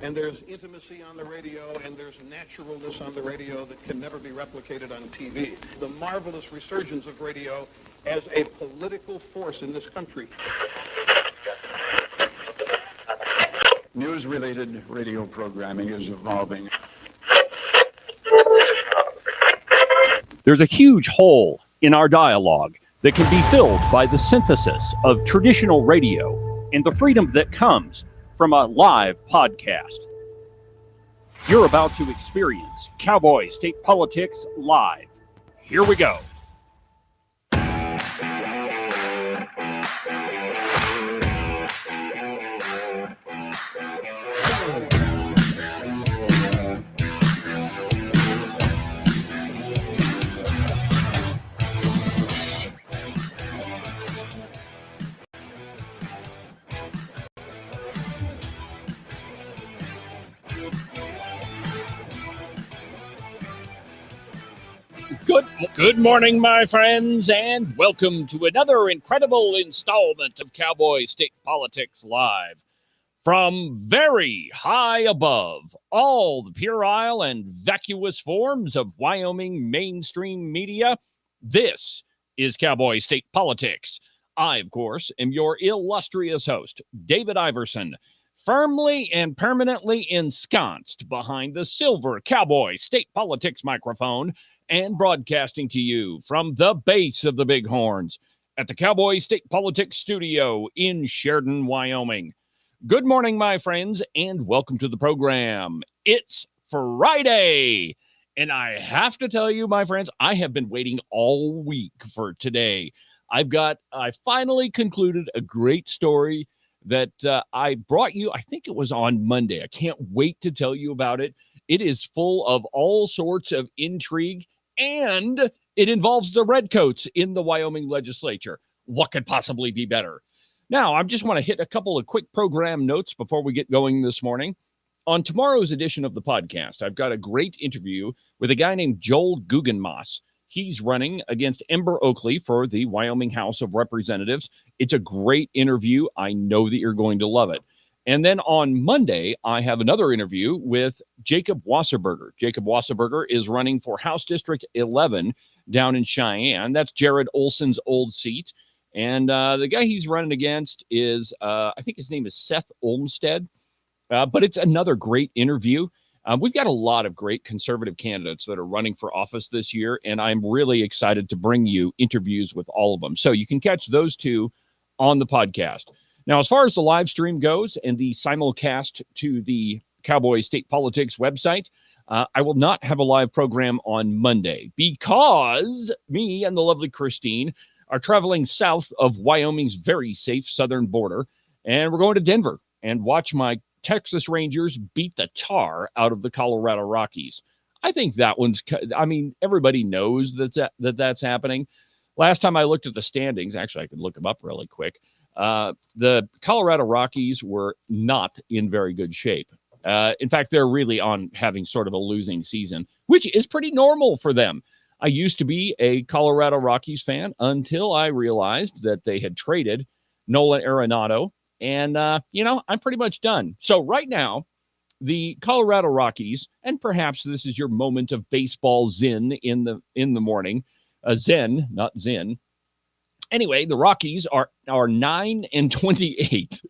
And there's intimacy on the radio, and there's naturalness on the radio that can never be replicated on TV. The marvelous resurgence of radio as a political force in this country. News-related radio programming is evolving. There's a huge hole in our dialogue that can be filled by the synthesis of traditional radio and the freedom that comes from a live podcast. You're about to experience Cowboy State Politics live. Here we go. Good morning, my friends, and welcome to another incredible installment of Cowboy State Politics Live. From very high above all the puerile and vacuous forms of Wyoming mainstream media, this is Cowboy State Politics. I, of course, am your illustrious host, David Iverson, firmly and permanently ensconced behind the silver Cowboy State Politics microphone and broadcasting to you from the base of the Bighorns at the Cowboy State Politics Studio in Sheridan, Wyoming. Good morning, my friends, and welcome to the program. It's Friday, and I have to tell you, my friends, I have been waiting all week for today. I finally concluded a great story that I brought you, I think it was on Monday. I can't wait to tell you about it. It is full of all sorts of intrigue, and it involves the Redcoats in the Wyoming legislature. What could possibly be better? Now, I just want to hit a couple of quick program notes before we get going this morning. On tomorrow's edition of the podcast, I've got a great interview with a guy named Joel Guggenmoss. He's running against Ember Oakley for the Wyoming House of Representatives. It's a great interview. I know that you're going to love it. And then on Monday, I have another interview with Jacob Wasserberger. Jacob Wasserberger is running for House District 11 down in Cheyenne. That's Jared Olson's old seat. And the guy he's running against is, I think his name is Seth Olmstead. But it's another great interview. We've got a lot of great conservative candidates that are running for office this year, and I'm really excited to bring you interviews with all of them. So you can catch those two on the podcast. Now, as far as the live stream goes and the simulcast to the Cowboy State Politics website, I will not have a live program on Monday because me and the lovely Christine are traveling south of Wyoming's very safe southern border, and we're going to Denver and watch my Texas Rangers beat the tar out of the Colorado Rockies. I think that one's, everybody knows that's happening. Last time I looked at the standings, actually I could look them up really quick. The Colorado Rockies were not in very good shape. In fact, they're really on having sort of a losing season, which is pretty normal for them. I used to be a Colorado Rockies fan until I realized that they had traded Nolan Arenado, and, I'm pretty much done. So right now, the Colorado Rockies, and perhaps this is your moment of baseball zen in the morning, zen, not zen. Anyway, the Rockies are 9-28,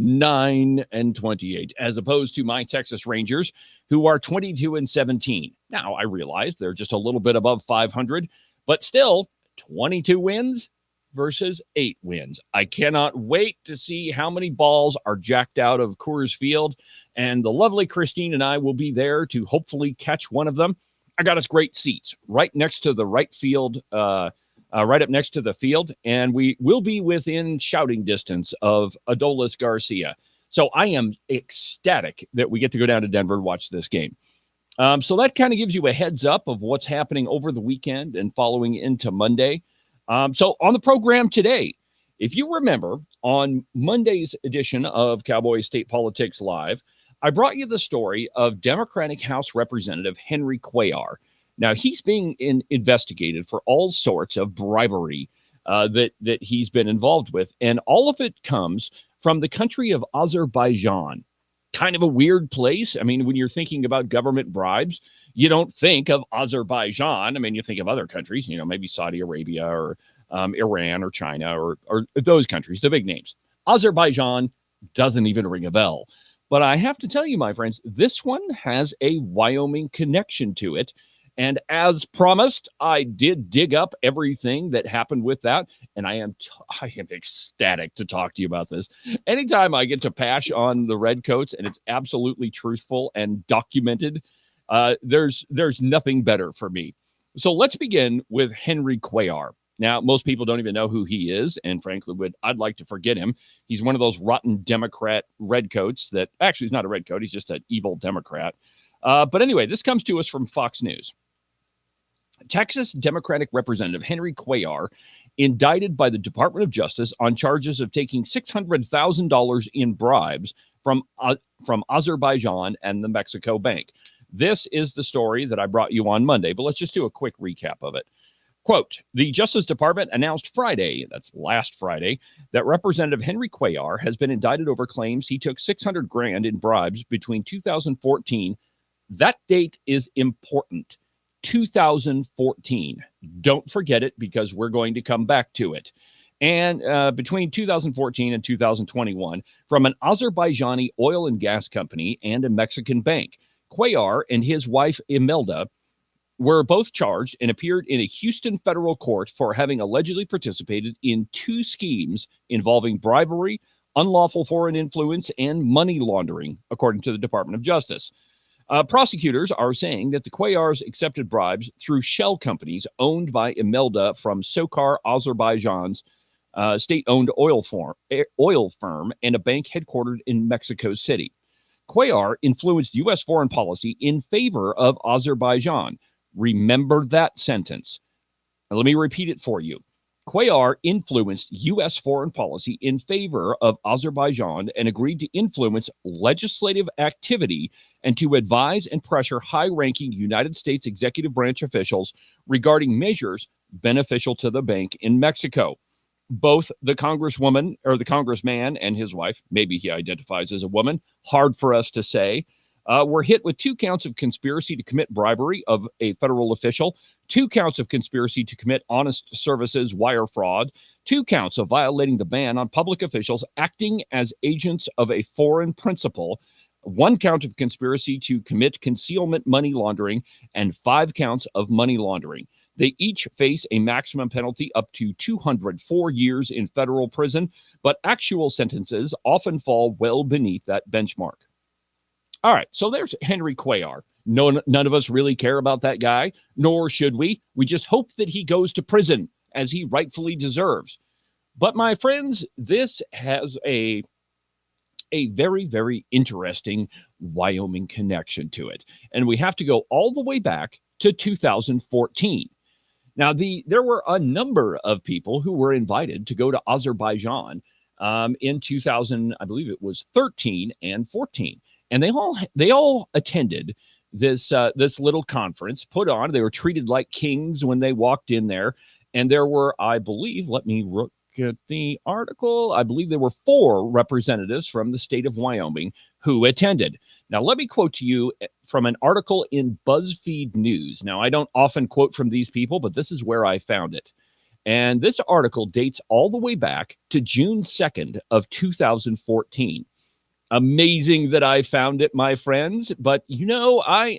9-28, as opposed to my Texas Rangers, who are 22-17. Now, I realize they're just a little bit above 500, but still 22 wins versus 8 wins. I cannot wait to see how many balls are jacked out of Coors Field, and the lovely Christine and I will be there to hopefully catch one of them. I got us great seats right next to the right field, right up next to the field, and we will be within shouting distance of Adolis Garcia. So I am ecstatic that we get to go down to Denver and watch this game. So that kind of gives you a heads up of what's happening over the weekend and following into Monday. So on the program today, if you remember, on Monday's edition of Cowboy State Politics Live, I brought you the story of Democratic House Representative Henry Cuellar. Now, he's being investigated for all sorts of bribery that he's been involved with, and all of it comes from the country of Azerbaijan. kind of a weird place. I mean, when you're thinking about government bribes, you don't think of Azerbaijan. I mean, you think of other countries, maybe Saudi Arabia or Iran or China or those countries, the big names. Azerbaijan doesn't even ring a bell. But I have to tell you, my friends, this one has a Wyoming connection to it. And as promised, I did dig up everything that happened with that. And I am ecstatic to talk to you about this. Anytime I get to pash on the Redcoats and it's absolutely truthful and documented, there's nothing better for me. So let's begin with Henry Cuellar. Now, most people don't even know who he is, and frankly, I'd like to forget him. He's one of those rotten Democrat redcoats that actually he's not a redcoat. He's just an evil Democrat. But anyway, this comes to us from Fox News. Texas Democratic Representative Henry Cuellar indicted by the Department of Justice on charges of taking $600,000 in bribes from Azerbaijan and the Mexico Bank. This is the story that I brought you on Monday, but let's just do a quick recap of it. Quote, the Justice Department announced Friday, that's last Friday, that Representative Henry Cuellar has been indicted over claims he took $600,000 in bribes between 2014. That date is important. 2014. Don't forget it because we're going to come back to it. And between 2014 and 2021, from an Azerbaijani oil and gas company and a Mexican bank. Cuellar and his wife Imelda were both charged and appeared in a Houston federal court for having allegedly participated in 2 schemes involving bribery, unlawful foreign influence, and money laundering, according to the Department of Justice. Prosecutors are saying that the Cuellars accepted bribes through shell companies owned by Imelda from Sokar, Azerbaijan's state-owned oil firm and a bank headquartered in Mexico City. Cuellar influenced U.S. foreign policy in favor of Azerbaijan. Remember that sentence. Now, let me repeat it for you. Cuellar influenced U.S. foreign policy in favor of Azerbaijan and agreed to influence legislative activity and to advise and pressure high-ranking United States executive branch officials regarding measures beneficial to the bank in Mexico. Both the congresswoman or the congressman and his wife, maybe he identifies as a woman, hard for us to say, were hit with 2 counts of conspiracy to commit bribery of a federal official, 2 counts of conspiracy to commit honest services wire fraud, 2 counts of violating the ban on public officials acting as agents of a foreign principal, 1 count of conspiracy to commit concealment money laundering, and 5 counts of money laundering. They each face a maximum penalty up to 204 years in federal prison, but actual sentences often fall well beneath that benchmark. All right, so there's Henry Cuellar. None of us really care about that guy, nor should we. We just hope that he goes to prison, as he rightfully deserves. But my friends, this has a very, very interesting Wyoming connection to it. And we have to go all the way back to 2014. Now, there were a number of people who were invited to go to Azerbaijan in 2000, I believe it was 13 and 14. And they all attended this little conference put on. They were treated like kings when they walked in there. And there were, I believe, let me look at the article. I believe there were 4 representatives from the state of Wyoming who attended. Now, let me quote to you from an article in BuzzFeed News. Now, I don't often quote from these people, but this is where I found it. And this article dates all the way back to June 2nd of 2014. Amazing that I found it, my friends. But, I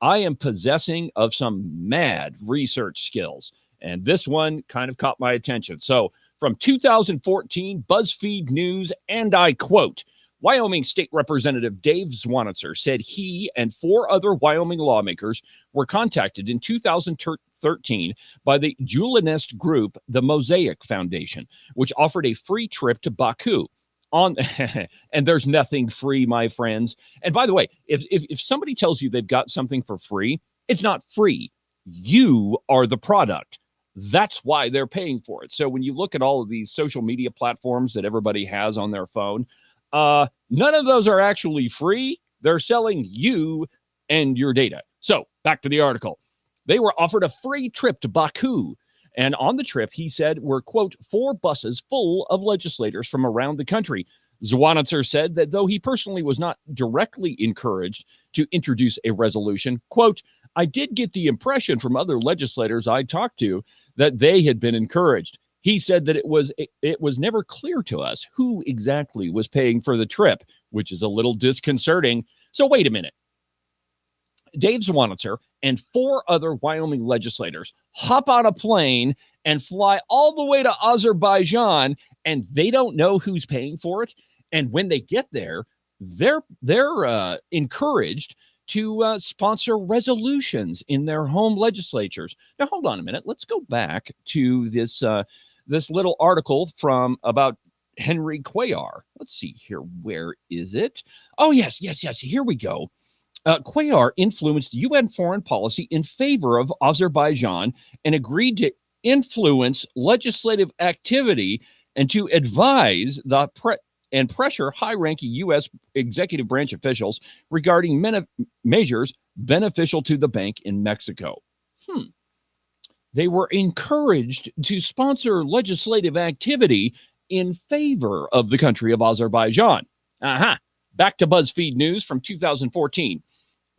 am possessing of some mad research skills. And this one kind of caught my attention. So from 2014, BuzzFeed News, and I quote, Wyoming State Representative Dave Zwanitzer said he and 4 other Wyoming lawmakers were contacted in 2013 by the Julianist group, the Mosaic Foundation, which offered a free trip to Baku. And there's nothing free, my friends. And by the way, if somebody tells you they've got something for free, it's not free. You are the product. That's why they're paying for it. So when you look at all of these social media platforms that everybody has on their phone, none of those are actually free. They're selling you and your data. So back to the article. They were offered a free trip to Baku. And on the trip, he said, were, quote, 4 buses full of legislators from around the country. Zwanitzer said that though he personally was not directly encouraged to introduce a resolution, quote, I did get the impression from other legislators I talked to that they had been encouraged. He said that it was never clear to us who exactly was paying for the trip, which is a little disconcerting. So wait a minute. Dave Zwanitzer and 4 other Wyoming legislators hop on a plane and fly all the way to Azerbaijan, and they don't know who's paying for it. And when they get there, they're encouraged to sponsor resolutions in their home legislatures. Now, hold on a minute. Let's go back to this little article from about Henry Cuellar. Let's see here. Where is it? Oh, yes. Here we go. Cuellar influenced UN foreign policy in favor of Azerbaijan and agreed to influence legislative activity and to advise and pressure high-ranking U.S. executive branch officials regarding measures beneficial to the bank in Mexico. They were encouraged to sponsor legislative activity in favor of the country of Azerbaijan. Back to BuzzFeed News from 2014.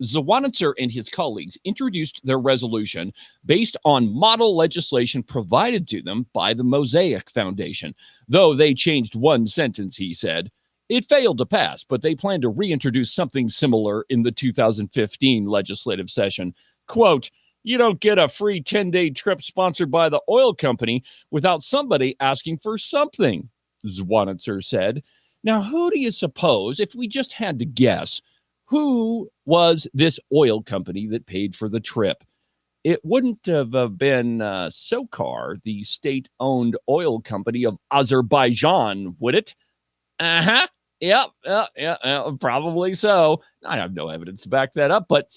Zwanitzer and his colleagues introduced their resolution based on model legislation provided to them by the Mosaic Foundation. Though they changed one sentence, he said. It failed to pass, but they plan to reintroduce something similar in the 2015 legislative session. Quote, you don't get a free 10-day trip sponsored by the oil company without somebody asking for something, Zwanitzer said. Now, who do you suppose, if we just had to guess, who was this oil company that paid for the trip? It wouldn't have been SOCAR, the state-owned oil company of Azerbaijan, would it? Yep, probably so. I have no evidence to back that up, but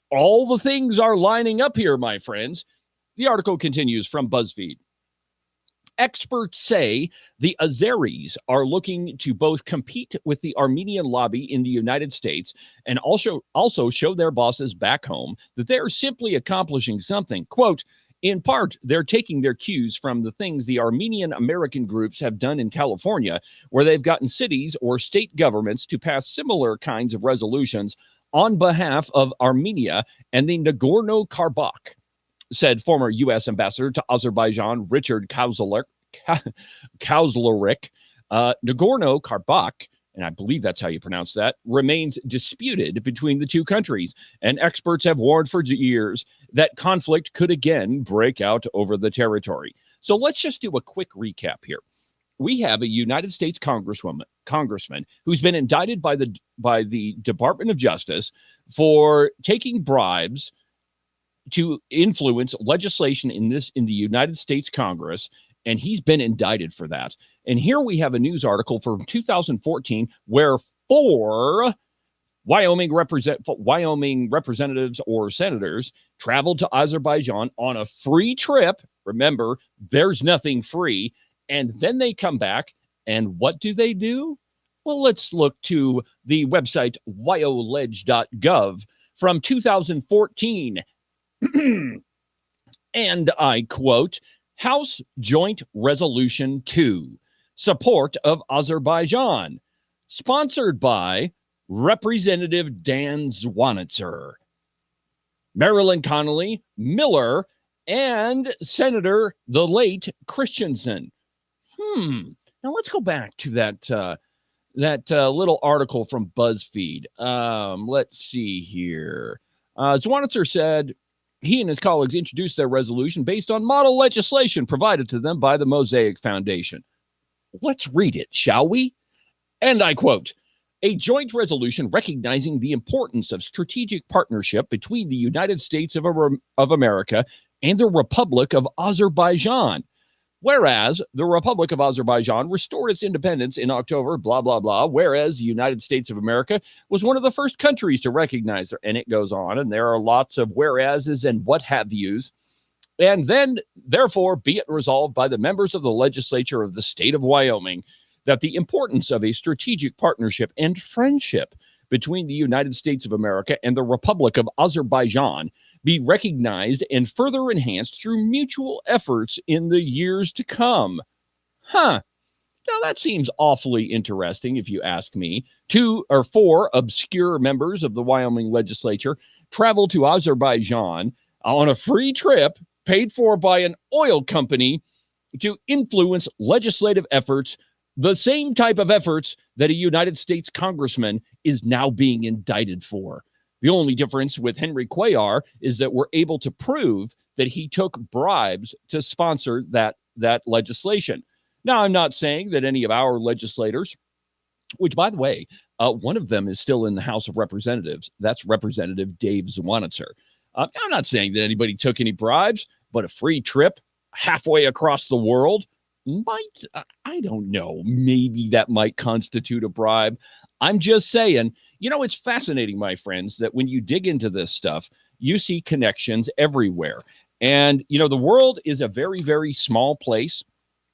all the things are lining up here, my friends. The article continues from BuzzFeed. Experts say the Azeris are looking to both compete with the Armenian lobby in the United States and also show their bosses back home that they're simply accomplishing something. Quote, in part, they're taking their cues from the things the Armenian American groups have done in California, where they've gotten cities or state governments to pass similar kinds of resolutions on behalf of Armenia and the Nagorno-Karabakh, said former U.S. Ambassador to Azerbaijan, Richard Kauslerik. Nagorno-Karabakh, and I believe that's how you pronounce that, remains disputed between the two countries, and experts have warned for years that conflict could again break out over the territory. So let's just do a quick recap here. We have a United States congressman who's been indicted by the Department of Justice for taking bribes to influence legislation in the United States Congress, and he's been indicted for that. And here we have a news article from 2014 where 4 Wyoming representatives or senators traveled to Azerbaijan on a free trip. Remember, there's nothing free. And then they come back, and what do? Well, let's look to the website wyoledge.gov from 2014. And I quote, House Joint Resolution 2, support of Azerbaijan, sponsored by Representative Dan Zwanitzer, Marilyn Connolly, Miller, and Senator the late Christensen. Now let's go back to that little article from BuzzFeed. Let's see here. Zwanitzer said he and his colleagues introduced their resolution based on model legislation provided to them by the Mosaic Foundation. Let's read it, shall we? And I quote, a joint resolution recognizing the importance of strategic partnership between the United States of America and the Republic of Azerbaijan. Whereas the Republic of Azerbaijan restored its independence in October, blah, blah, blah, whereas the United States of America was one of the first countries to recognize her. And it goes on, and there are lots of whereases and what have yous. And then, therefore, be it resolved by the members of the legislature of the state of Wyoming that the importance of a strategic partnership and friendship between the United States of America and the Republic of Azerbaijan be recognized and further enhanced through mutual efforts in the years to come. Now, that seems awfully interesting, if you ask me. 2 or 4 obscure members of the Wyoming legislature traveled to Azerbaijan on a free trip paid for by an oil company to influence legislative efforts, the same type of efforts that a United States congressman is now being indicted for. The only difference with Henry Cuellar is that we're able to prove that he took bribes to sponsor that legislation. Now, I'm not saying that any of our legislators, which, by the way, one of them is still in the House of Representatives. That's Representative Dave Zwanitzer. I'm not saying that anybody took any bribes, but a free trip halfway across the world might, I don't know, maybe that might constitute a bribe. I'm just saying, it's fascinating, my friends, that when you dig into this stuff, you see connections everywhere. And, the world is a very, very small place.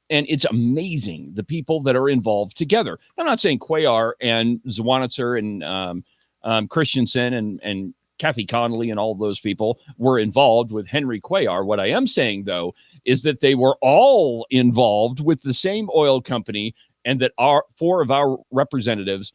And it's amazing the people that are involved together. I'm not saying Cuellar and Zwanitzer and Christensen and Kathy Connolly and all of those people were involved with Henry Cuellar. What I am saying, though, is that they were all involved with the same oil company, and that 4 of our representatives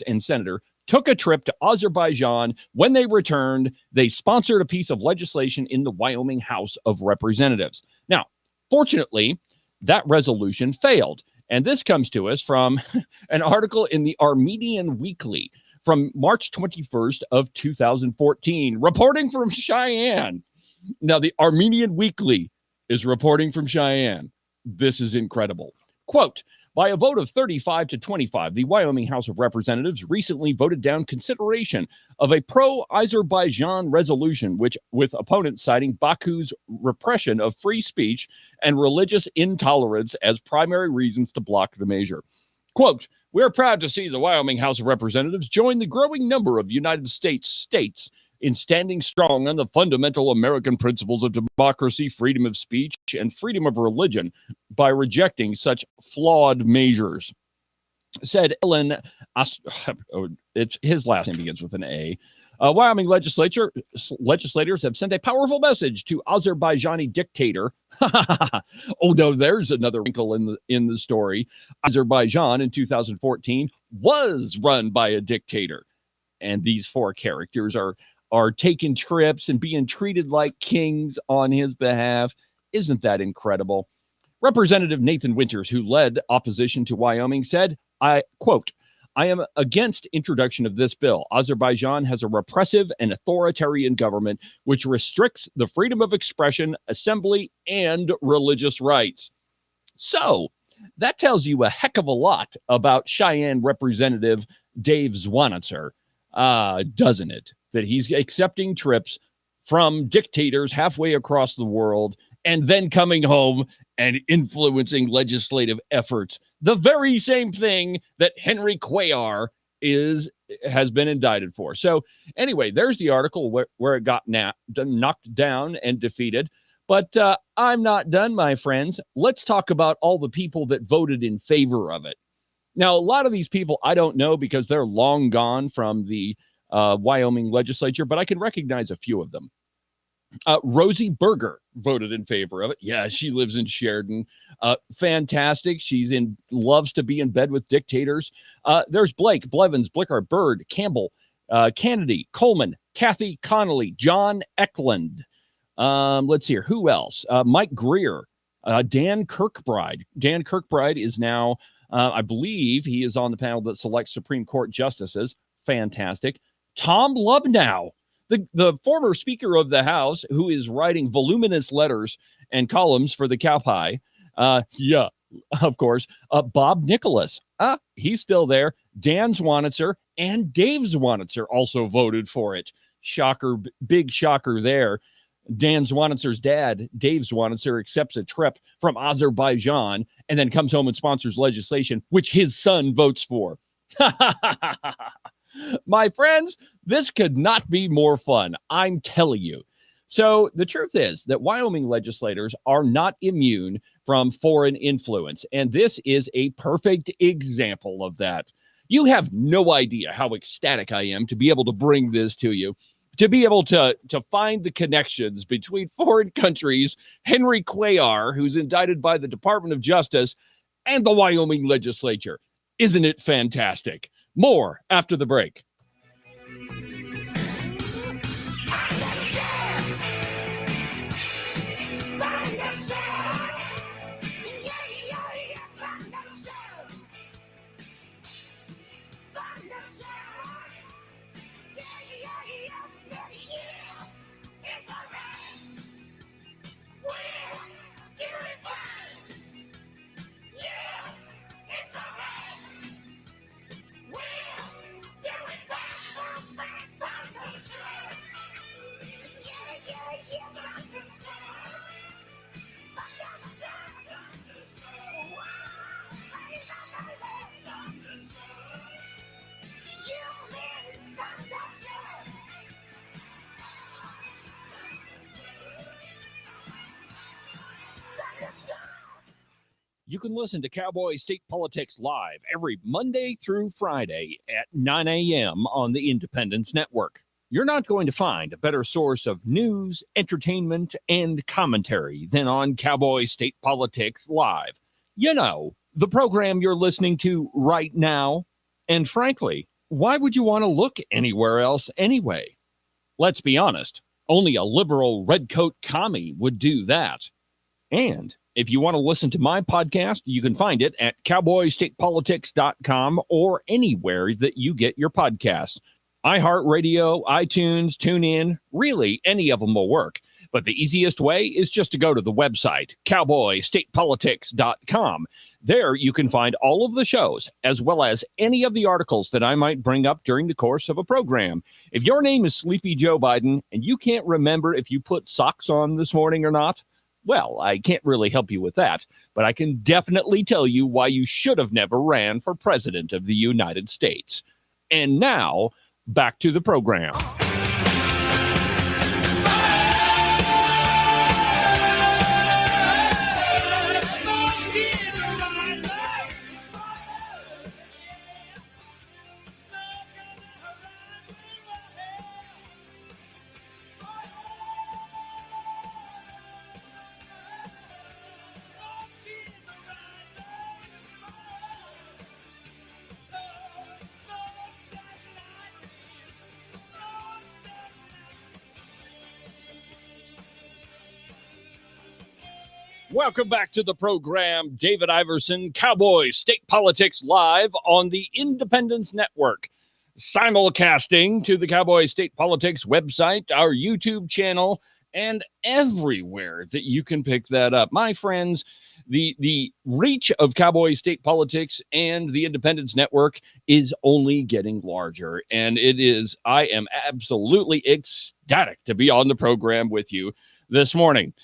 and senator took a trip to Azerbaijan. When they returned, they sponsored a piece of legislation in the Wyoming House of Representatives. Now, fortunately, that resolution failed. And this comes to us from an article in the Armenian Weekly from March 21st of 2014, reporting from Cheyenne. Now, the Armenian Weekly is reporting from Cheyenne. This is incredible. Quote, by a vote of 35 to 25, the Wyoming House of Representatives recently voted down consideration of a pro-Azerbaijan resolution, which, with opponents citing Baku's repression of free speech and religious intolerance as primary reasons to block the measure. Quote, we are proud to see the Wyoming House of Representatives join the growing number of United States in standing strong on the fundamental American principles of democracy, freedom of speech, and freedom of religion by rejecting such flawed measures, said Ellen. His last name begins with an A. Wyoming legislators have sent a powerful message to Azerbaijani dictator. Oh no, there's another wrinkle in the story. Azerbaijan in 2014 was run by a dictator, and these 4 characters are taking trips and being treated like kings on his behalf. Isn't that incredible? Representative Nathan Winters, who led opposition to Wyoming, said, I quote, I am against introduction of this bill. Azerbaijan has a repressive and authoritarian government which restricts the freedom of expression, assembly, and religious rights. So that tells you a heck of a lot about Cheyenne Representative Dave Zwanitzer, doesn't it? That he's accepting trips from dictators halfway across the world and then coming home and influencing legislative efforts. The very same thing that Henry Cuellar has been indicted for. So anyway, there's the article where it got knocked down and defeated. But I'm not done, my friends. Let's talk about all the people that voted in favor of it. Now, a lot of these people I don't know because they're long gone from the Wyoming legislature, but I can recognize a few of them. Rosie Berger voted in favor of it. Yeah, she lives in Sheridan. Fantastic. Loves to be in bed with dictators. There's Blake, Blevins, Blicker, Bird, Campbell, Kennedy, Coleman, Kathy Connolly, John Eklund. Let's see here. Who else? Mike Greer, Dan Kirkbride. Dan Kirkbride is now, I believe he is on the panel that selects Supreme Court justices. Fantastic. Tom Lubnow, the former Speaker of the House, who is writing voluminous letters and columns for the Cowboy. Yeah, of course. Bob Nicholas. He's still there. Dan Zwanitzer and Dave Zwanitzer also voted for it. Shocker, big shocker there. Dan Zwanitzer's dad, Dave Zwanitzer, accepts a trip from Azerbaijan and then comes home and sponsors legislation, which his son votes for. My friends, this could not be more fun. I'm telling you. So the truth is that Wyoming legislators are not immune from foreign influence, and this is a perfect example of that. You have no idea how ecstatic I am to be able to bring this to you. to be able to find the connections between foreign countries, Henry Cuellar, who's indicted by the Department of Justice, and the Wyoming legislature. Isn't it fantastic? More after the break. You can listen to Cowboy State Politics live every Monday through Friday at 9 a.m. on the Independence Network. You're not going to find a better source of news, entertainment, and commentary than on Cowboy State Politics Live. You know, the program you're listening to right now. And frankly, why would you want to look anywhere else anyway? Let's be honest, only a liberal redcoat commie would do that. And if you want to listen to my podcast, you can find it at cowboystatepolitics.com or anywhere that you get your podcasts. iHeartRadio, iTunes, TuneIn, really any of them will work. But the easiest way is just to go to the website, cowboystatepolitics.com. There you can find all of the shows, as well as any of the articles that I might bring up during the course of a program. If your name is Sleepy Joe Biden and you can't remember if you put socks on this morning or not, well, I can't really help you with that, but I can definitely tell you why you should have never ran for president of the United States. And now, back to the program. Welcome back to the program. David Iverson, Cowboy State Politics Live on the Independence Network. Simulcasting to the Cowboy State Politics website, our YouTube channel, and everywhere that you can pick that up. My friends, the reach of Cowboy State Politics and the Independence Network is only getting larger. And I am absolutely ecstatic to be on the program with you this morning.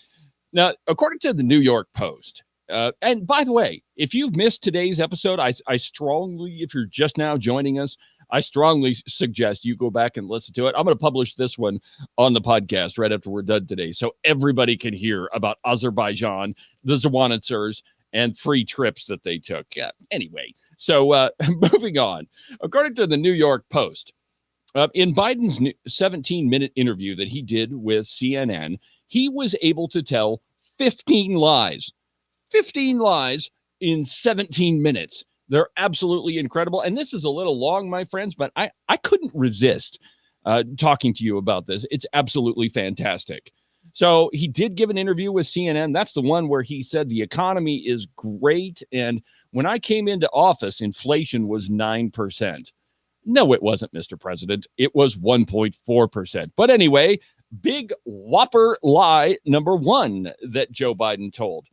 Now, according to the New York Post, and by the way, if you've missed today's episode, I strongly, if you're just now joining us, I strongly suggest you go back and listen to it. I'm going to publish this one on the podcast right after we're done today, so everybody can hear about Azerbaijan, the Zwanitsers, and free trips that they took. Anyway, so moving on. According to the New York Post, in Biden's 17-minute interview that he did with CNN, he was able to tell 15 lies in 17 minutes. They're absolutely incredible. And this is a little long, my friends, but I couldn't resist talking to you about this. It's absolutely fantastic. So he did give an interview with CNN. That's the one where he said the economy is great. And when I came into office, inflation was 9%. No, it wasn't, Mr. President. It was 1.4%. But anyway, big whopper lie number one that Joe Biden told,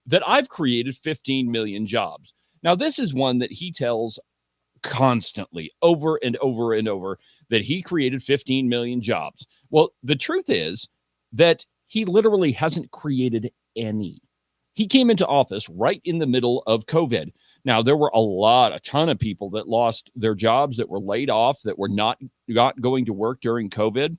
that I've created 15 million jobs. Now, this is one that he tells constantly over and over and over, that he created 15 million jobs. Well, the truth is that he literally hasn't created any. He came into office right in the middle of COVID. Now, there were a ton of people that lost their jobs, that were laid off, that were not going to work during COVID.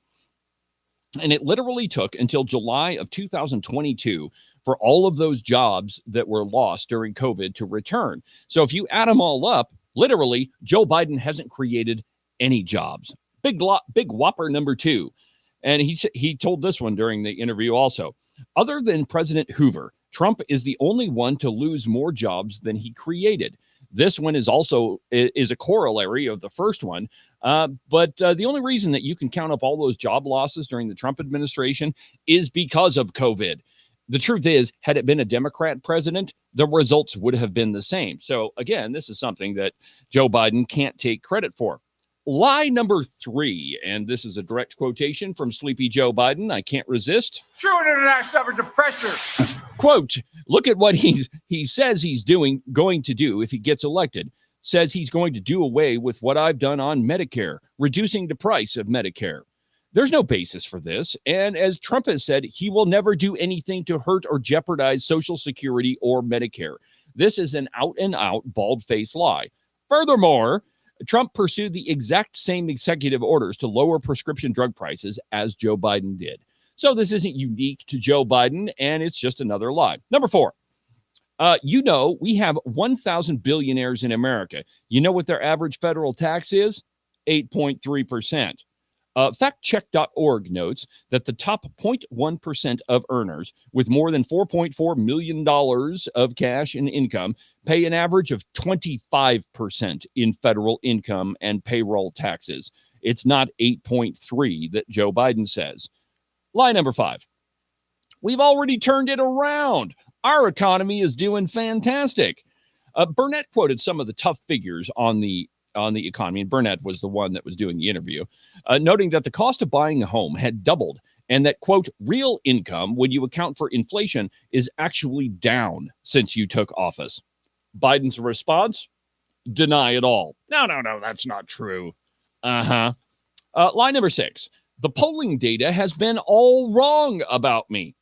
And it literally took until July of 2022 for all of those jobs that were lost during COVID to return. So if you add them all up, literally, Joe Biden hasn't created any jobs. Big whopper number two. And he told this one during the interview also. Other than President Hoover, Trump is the only one to lose more jobs than he created. This one is also is a corollary of the first one. But the only reason that you can count up all those job losses during the Trump administration is because of COVID. The truth is, had it been a Democrat president, the results would have been the same. So again, this is something that Joe Biden can't take credit for. Lie number 3, and this is a direct quotation from Sleepy Joe Biden. I can't resist. True international under pressure. Quote, look at what he says he's going to do if he gets elected. Says he's going to do away with what I've done on Medicare, reducing the price of Medicare. There's no basis for this. And as Trump has said, he will never do anything to hurt or jeopardize Social Security or Medicare. This is an out-and-out bald-faced lie. Furthermore, Trump pursued the exact same executive orders to lower prescription drug prices as Joe Biden did. So this isn't unique to Joe Biden, and it's just another lie. Number 4, we have 1,000 billionaires in America. You know what their average federal tax is? 8.3%. Factcheck.org notes that the top 0.1% of earners with more than $4.4 million of cash in income pay an average of 25% in federal income and payroll taxes. It's not 8.3 that Joe Biden says. Lie number 5. We've already turned it around. Our economy is doing fantastic. Burnett quoted some of the tough figures on the economy, and Burnett was the one that was doing the interview, noting that the cost of buying a home had doubled and that, quote, real income, when you account for inflation, is actually down since you took office. Biden's response? Deny it all. No, that's not true. Lie number 6. The polling data has been all wrong about me.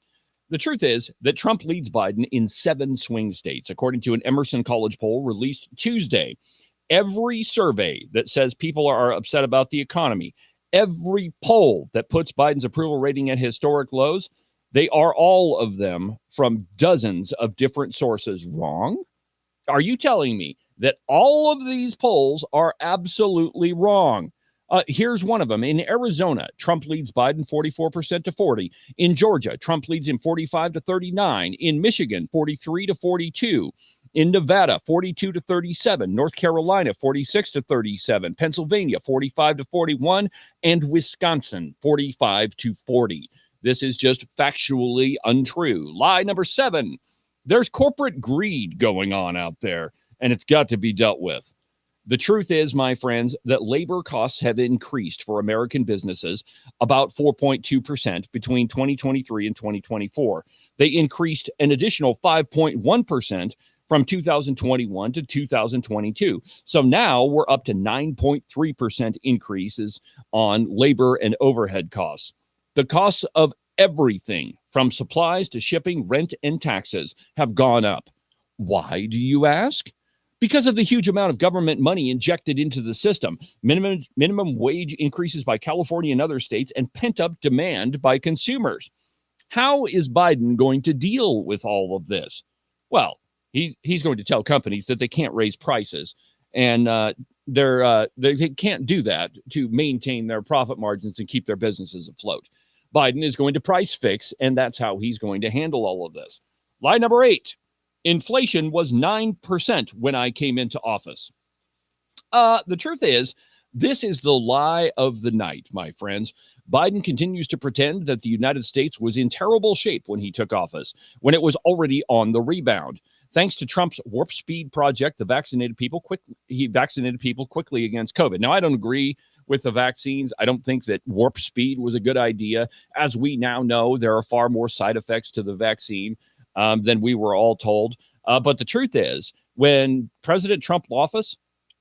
The truth is that Trump leads Biden in 7 swing states, according to an Emerson College poll released Tuesday. Every survey that says people are upset about the economy, every poll that puts Biden's approval rating at historic lows, they are all of them from dozens of different sources wrong. Are you telling me that all of these polls are absolutely wrong? Here's one of them. In Arizona, Trump leads Biden 44% to 40. In Georgia, Trump leads him 45 to 39. In Michigan, 43 to 42. In Nevada, 42 to 37. North Carolina, 46 to 37. Pennsylvania, 45 to 41. And Wisconsin, 45 to 40. This is just factually untrue. Lie number 7. There's corporate greed going on out there, and it's got to be dealt with. The truth is, my friends, that labor costs have increased for American businesses about 4.2% between 2023 and 2024. They increased an additional 5.1% from 2021 to 2022. So now we're up to 9.3% increases on labor and overhead costs. The costs of everything from supplies to shipping, rent, and taxes have gone up. Why, do you ask? Because of the huge amount of government money injected into the system, minimum wage increases by California and other states, and pent-up demand by consumers. How is Biden going to deal with all of this? Well, he's going to tell companies that they can't raise prices, and they can't do that to maintain their profit margins and keep their businesses afloat. Biden is going to price fix, and that's how he's going to handle all of this. Lie number 8. Inflation was 9% when I came into office. The truth is, this is the lie of the night, my friends. Biden continues to pretend that the United States was in terrible shape when he took office, when it was already on the rebound. Thanks to Trump's Warp Speed project, he vaccinated people quickly against COVID. Now, I don't agree with the vaccines. I don't think that Warp Speed was a good idea. As we now know, there are far more side effects to the vaccine than we were all told. But the truth is, when President Trump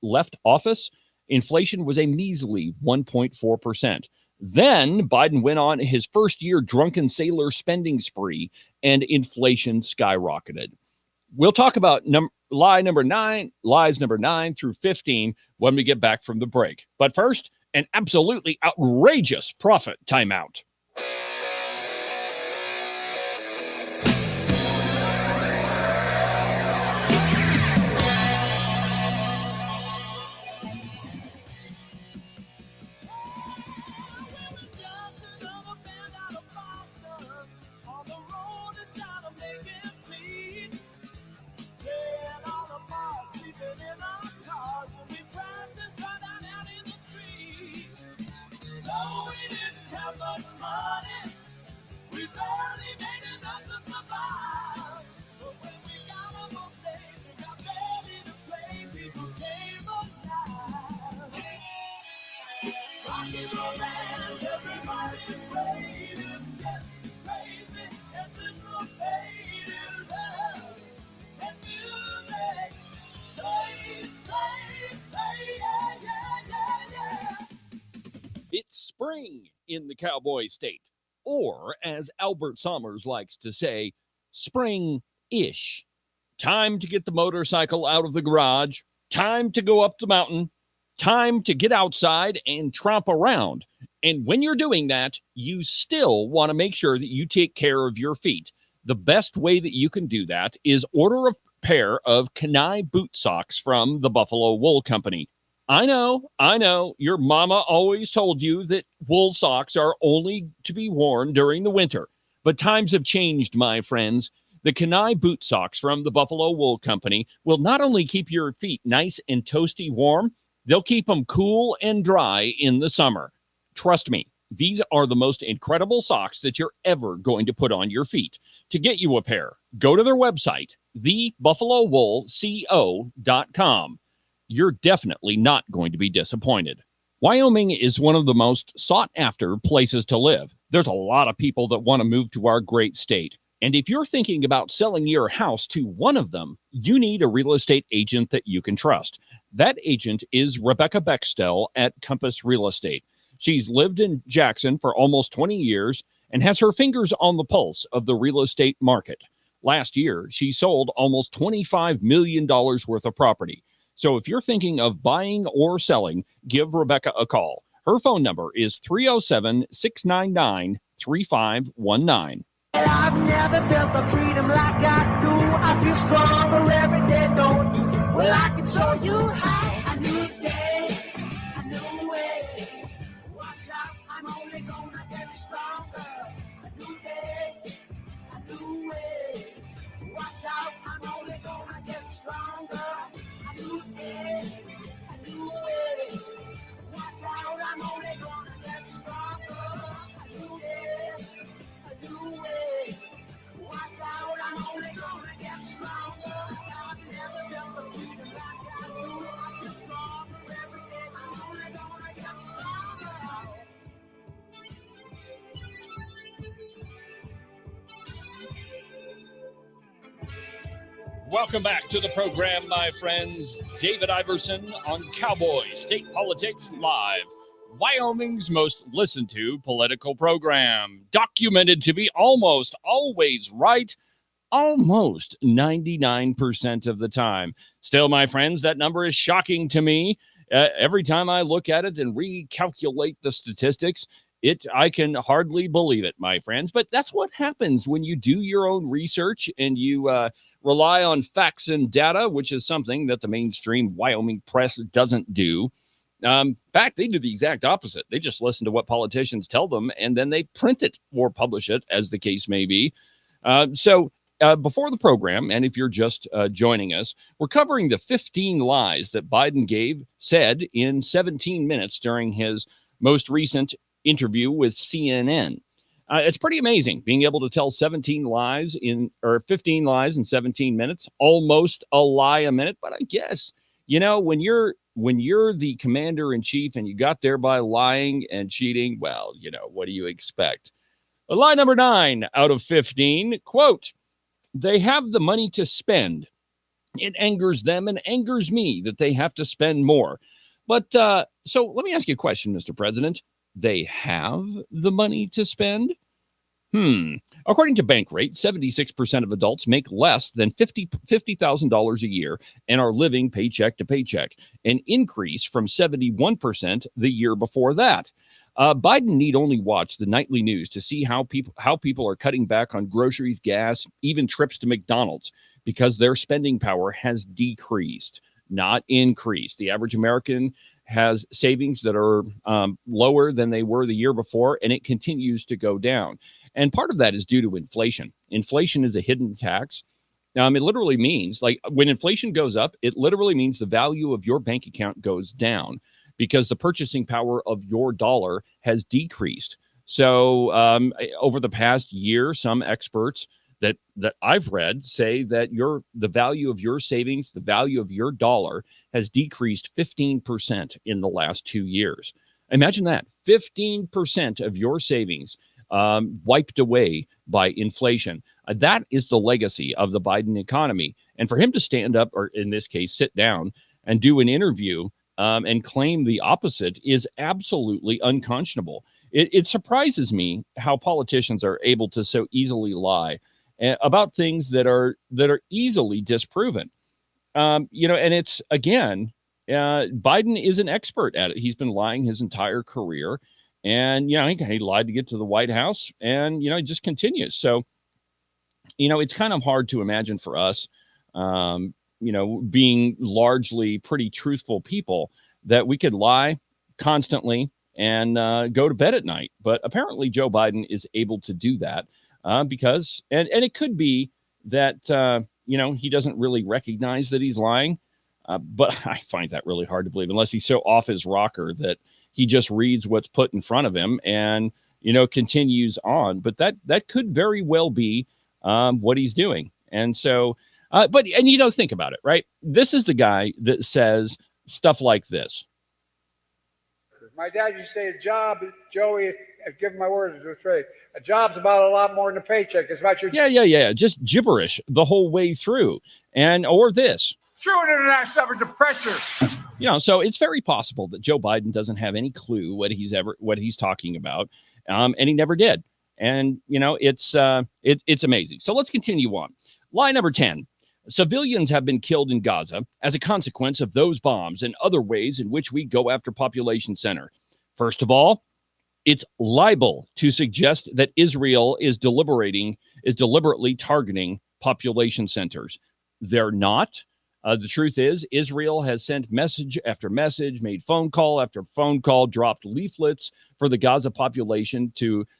left office, inflation was a measly 1.4%. Then Biden went on his first year drunken sailor spending spree, and inflation skyrocketed. We'll talk about lies number 9 through 15 when we get back from the break. But first, an absolutely outrageous profit timeout. It's spring in the Cowboy State, or as Albert Somers likes to say, spring-ish. Time to get the motorcycle out of the garage, time to go up the mountain, time to get outside and tromp around. And when you're doing that, you still want to make sure that you take care of your feet. The best way that you can do that is order a pair of Kenai boot socks from the Buffalo Wool Company. I know, your mama always told you that wool socks are only to be worn during the winter. But times have changed, my friends. The Kenai boot socks from the Buffalo Wool Company will not only keep your feet nice and toasty warm, they'll keep them cool and dry in the summer. Trust me, these are the most incredible socks that you're ever going to put on your feet. To get you a pair, go to their website, thebuffalowoolco.com. You're definitely not going to be disappointed. Wyoming is one of the most sought-after places to live. There's a lot of people that want to move to our great state. And if you're thinking about selling your house to one of them, you need a real estate agent that you can trust. That agent is Rebecca Bextel at Compass Real Estate. She's lived in Jackson for almost 20 years and has her fingers on the pulse of the real estate market. Last year, she sold almost $25 million worth of property. So if you're thinking of buying or selling, give Rebecca a call. Her phone number is 307-699-3519. I've never felt the freedom like I do. I feel stronger every day, don't you? Well, I can show you how. A new day, a new way. Watch out, I'm only gonna get stronger. A new day, a new way. Watch out, I'm only gonna get stronger. A new day, a new way. Watch out, I'm only gonna get stronger. A new day, a new way. Watch out, I'm only gonna get stronger. I've never felt the freedom like I do. I feel stronger every day. I'm only gonna get stronger. Welcome back to the program, my friends. David Iverson on Cowboy State Politics Live, Wyoming's most listened to political program, documented to be almost always right, almost 99% of the time. Still, my friends, that number is shocking to me. Every time I look at it and recalculate the statistics, I can hardly believe it, my friends. But that's what happens when you do your own research and you rely on facts and data, which is something that the mainstream Wyoming press doesn't do. In fact, they do the exact opposite. They just listen to what politicians tell them, and then they print it or publish it, as the case may be. So before the program, and if you're just joining us, we're covering the 15 lies that Biden said in 17 minutes during his most recent interview with CNN. It's pretty amazing being able to tell 15 lies in 17 minutes, almost a lie a minute. But I guess, when you're the commander in chief and you got there by lying and cheating, well, what do you expect? Lie number 9 out of 15, quote, they have the money to spend. It angers them and angers me that they have to spend more. But so let me ask you a question, Mr. President. They have the money to spend? According to Bankrate, 76% of adults make less than $50,000 a year and are living paycheck to paycheck, an increase from 71% the year before that. Biden need only watch the nightly news to see how people are cutting back on groceries, gas, even trips to McDonald's, because their spending power has decreased, not increased. The average American has savings that are lower than they were the year before, and it continues to go down. And part of that is due to inflation. Inflation is a hidden tax. It literally means, like, when inflation goes up, it literally means the value of your bank account goes down because the purchasing power of your dollar has decreased. So over the past year, some experts that I've read say that the value of your savings, the value of your dollar has decreased 15% in the last 2 years. Imagine that, 15% of your savings wiped away by inflation. That is the legacy of the Biden economy. And for him to stand up, or in this case, sit down and do an interview and claim the opposite is absolutely unconscionable. It surprises me how politicians are able to so easily lie about things that are easily disproven. And it's, again, Biden is an expert at it. He's been lying his entire career. And, he lied to get to the White House, and, he just continues. So, it's kind of hard to imagine for us, being largely pretty truthful people, that we could lie constantly and go to bed at night. But apparently Joe Biden is able to do that because, and it could be that, he doesn't really recognize that he's lying. But I find that really hard to believe, unless he's so off his rocker that he just reads what's put in front of him and, continues on. But that could very well be what he's doing. And so, think about it, right? This is the guy that says stuff like this. My dad used to say a job, Joey, I've given my word to a trade. A job's about a lot more than a paycheck. It's about your... Yeah. Just gibberish the whole way through. Or this. Through an international effort to pressure. So it's very possible that Joe Biden doesn't have any clue what he's talking about. And he never did. And, it's amazing. So let's continue on. Lie number 10. Civilians have been killed in Gaza as a consequence of those bombs and other ways in which we go after population center. First of all, it's libel to suggest that Israel is deliberately targeting population centers. They're not. The truth is, Israel has sent message after message, made phone call after phone call, dropped leaflets for the Gaza population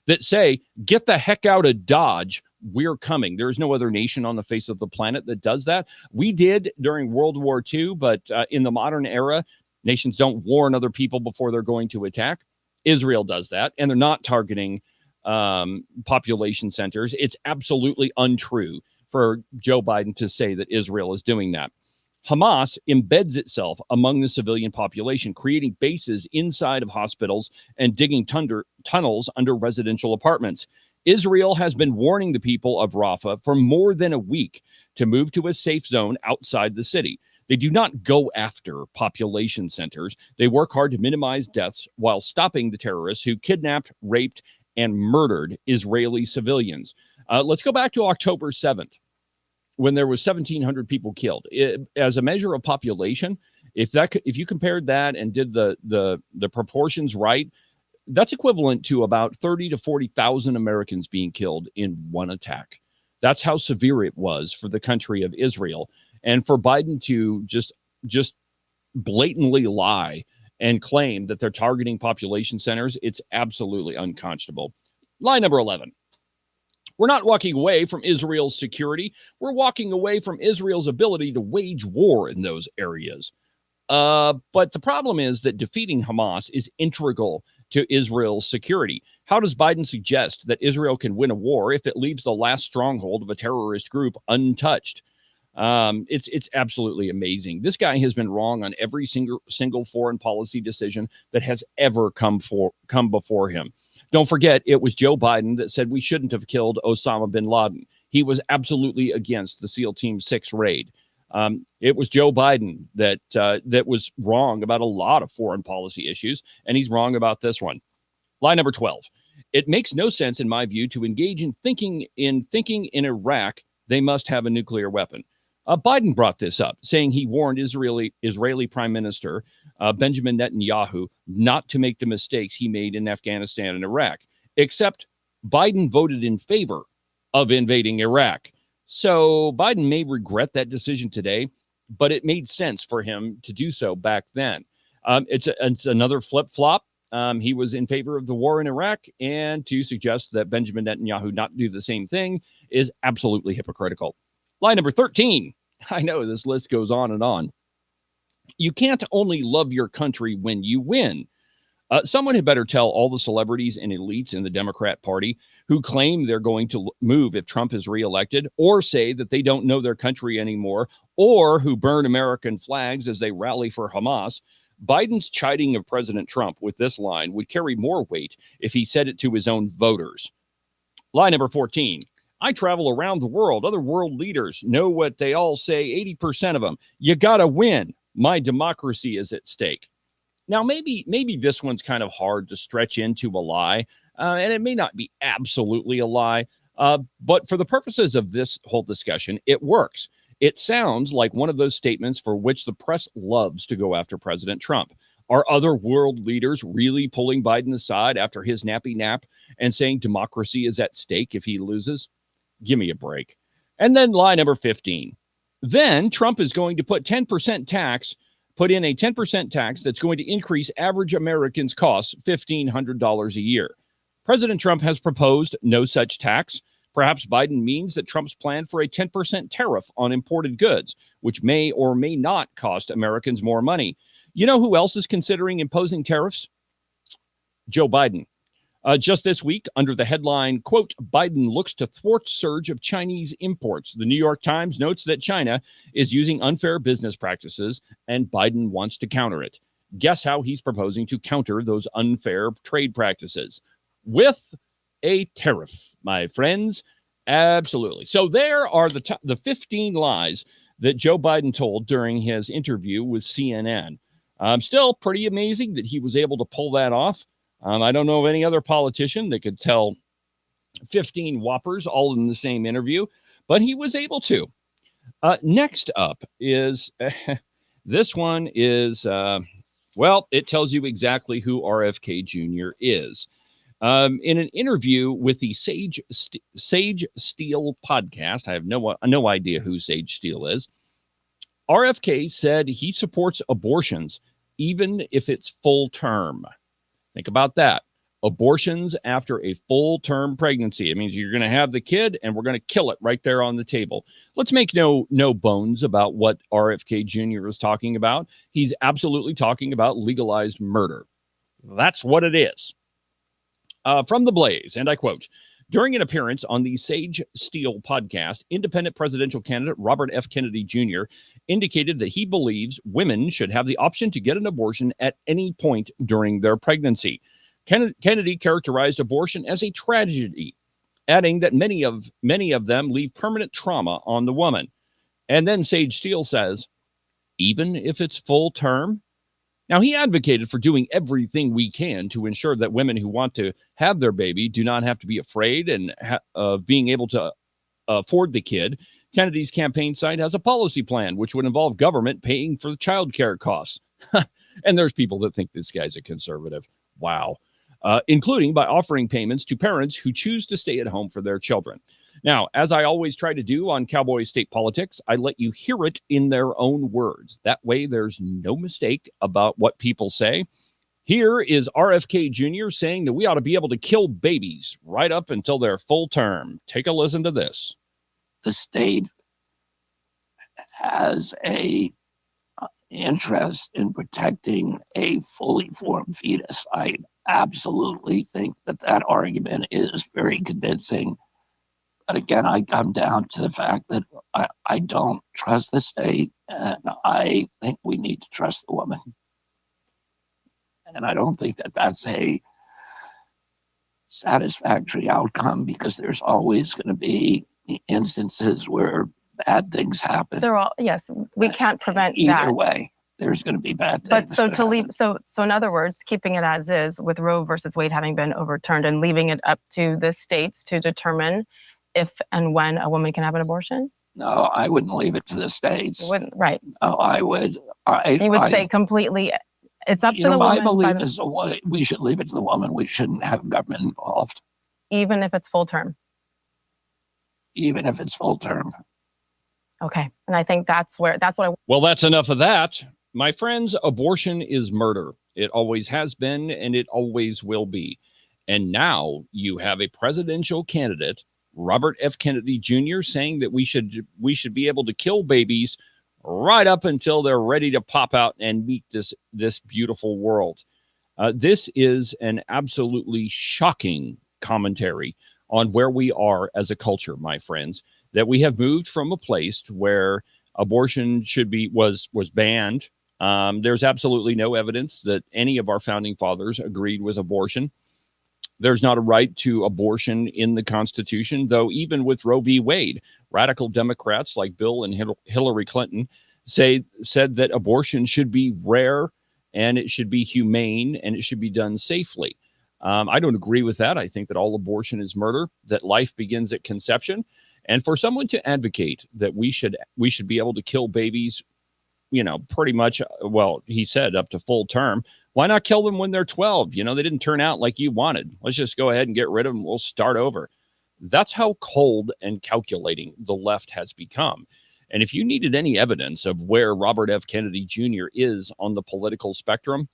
that say, get the heck out of Dodge. We're coming. There's no other nation on the face of the planet that does that. We did during World War II, but in the modern era, nations don't warn other people before they're going to attack. Israel does that, and they're not targeting population centers. It's absolutely untrue for Joe Biden to say that Israel is doing that. Hamas embeds itself among the civilian population, creating bases inside of hospitals and digging tunnels under residential apartments. Israel has been warning the people of Rafah for more than a week to move to a safe zone outside the city. They do not go after population centers. They work hard to minimize deaths while stopping the terrorists who kidnapped, raped, and murdered Israeli civilians. Let's go back to October 7th. When there was 1,700 people killed. As a measure of population, if you compared that and did the proportions right, that's equivalent to about 30 to 40,000 Americans being killed in one attack. That's how severe it was for the country of Israel. And for Biden to just blatantly lie and claim that they're targeting population centers, it's absolutely unconscionable. Lie number 11. We're not walking away from Israel's security. We're walking away from Israel's ability to wage war in those areas. But the problem is that defeating Hamas is integral to Israel's security. How does Biden suggest that Israel can win a war if it leaves the last stronghold of a terrorist group untouched? It's absolutely amazing. This guy has been wrong on every single foreign policy decision that has ever come before him. Don't forget, it was Joe Biden that said we shouldn't have killed Osama bin Laden. He was absolutely against the SEAL Team 6 raid. It was Joe Biden that was wrong about a lot of foreign policy issues, and he's wrong about this one. Lie number 12. It makes no sense, in my view, to engage in thinking in Iraq they must have a nuclear weapon. Biden brought this up, saying he warned Israeli Prime Minister Benjamin Netanyahu not to make the mistakes he made in Afghanistan and Iraq, except Biden voted in favor of invading Iraq. So Biden may regret that decision today, but it made sense for him to do so back then. It's another flip-flop. He was in favor of the war in Iraq, and to suggest that Benjamin Netanyahu not do the same thing is absolutely hypocritical. Lie number 13. I know this list goes on and on. You can't only love your country when you win. Someone had better tell all the celebrities and elites in the Democrat Party who claim they're going to move if Trump is reelected, or say that they don't know their country anymore, or who burn American flags as they rally for Hamas, Biden's chiding of President Trump with this line would carry more weight if he said it to his own voters. Line number 14. I travel around the world. Other world leaders know what they all say, 80% of them. You got to win. My democracy is at stake. Now, maybe this one's kind of hard to stretch into a lie, and it may not be absolutely a lie, but for the purposes of this whole discussion, it works. It sounds like one of those statements for which the press loves to go after President Trump. Are other world leaders really pulling Biden aside after his nappy nap and saying democracy is at stake if he loses? Give me a break. And then lie number 15. Then Trump is going to put in a 10% tax that's going to increase average Americans' costs $1,500 a year. President Trump has proposed no such tax. Perhaps Biden means that Trump's plan for a 10% tariff on imported goods, which may or may not cost Americans more money. You know who else is considering imposing tariffs? Joe Biden. Just this week, under the headline, quote, Biden looks to thwart surge of Chinese imports. The New York Times notes that China is using unfair business practices and Biden wants to counter it. Guess how he's proposing to counter those unfair trade practices? With a tariff, my friends. Absolutely. So there are the 15 lies that Joe Biden told during his interview with CNN. Still pretty amazing that he was able to pull that off. I don't know of any other politician that could tell 15 whoppers all in the same interview, but he was able to. Next up is, this one is, it tells you exactly who RFK Jr. is. In an interview with the Sage Steele podcast, I have no idea who Sage Steele is. RFK said he supports abortions, even if it's full term. Think about that. Abortions after a full-term pregnancy. It means you're going to have the kid and we're going to kill it right there on the table. Let's make no bones about what RFK Jr. is talking about. He's absolutely talking about legalized murder. That's what it is. From The Blaze, and I quote, during an appearance on the Sage Steele podcast, independent presidential candidate Robert F. Kennedy Jr. indicated that he believes women should have the option to get an abortion at any point during their pregnancy. Kennedy characterized abortion as a tragedy, adding that many of them leave permanent trauma on the woman. And then Sage Steele says, even if it's full term? Now, he advocated for doing everything we can to ensure that women who want to have their baby do not have to be afraid of being able to afford the kid. Kennedy's campaign site has a policy plan which would involve government paying for the child care costs. And there's people that think this guy's a conservative. Wow. Including by offering payments to parents who choose to stay at home for their children. Now, as I always try to do on Cowboy State Politics, I let you hear it in their own words. That way, there's no mistake about what people say. Here is RFK Jr. saying that we ought to be able to kill babies right up until their full term. Take a listen to this. The state has a interest in protecting a fully formed fetus. I absolutely think that argument is very convincing. But again, I come down to the fact that I don't trust the state, and I think we need to trust the woman. And I don't think that that's a satisfactory outcome because there's always going to be instances where bad things happen. Yes, we can't prevent Either that. Either way, there's going to be bad things. But so in other words, keeping it as is with Roe versus Wade having been overturned and leaving it up to the states to determine if and when a woman can have an abortion? No, I wouldn't leave it to the states. You wouldn't, right? No, I would. You would say completely. It's up to the woman. My belief is we should leave it to the woman. We shouldn't have government involved. Even if it's full term. Even if it's full term. Okay, and I think that's what I. Well, that's enough of that, my friends. Abortion is murder. It always has been, and it always will be. And now you have a presidential candidate, Robert F. Kennedy Jr., saying that we should be able to kill babies right up until they're ready to pop out and meet this beautiful world. This is an absolutely shocking commentary on where we are as a culture, my friends, that we have moved from a place where abortion was banned There's absolutely no evidence that any of our founding fathers agreed with abortion. There's not a right to abortion in the Constitution, though even with Roe v. Wade, radical Democrats like Bill and Hillary Clinton said that abortion should be rare and it should be humane and it should be done safely. I don't agree with that. I think that all abortion is murder, that life begins at conception. And for someone to advocate that we should be able to kill babies, pretty much, well, he said up to full term, why not kill them when they're 12? They didn't turn out like you wanted. Let's just go ahead and get rid of them. We'll start over. That's how cold and calculating the left has become. And if you needed any evidence of where Robert F. Kennedy Jr. is on the political spectrum,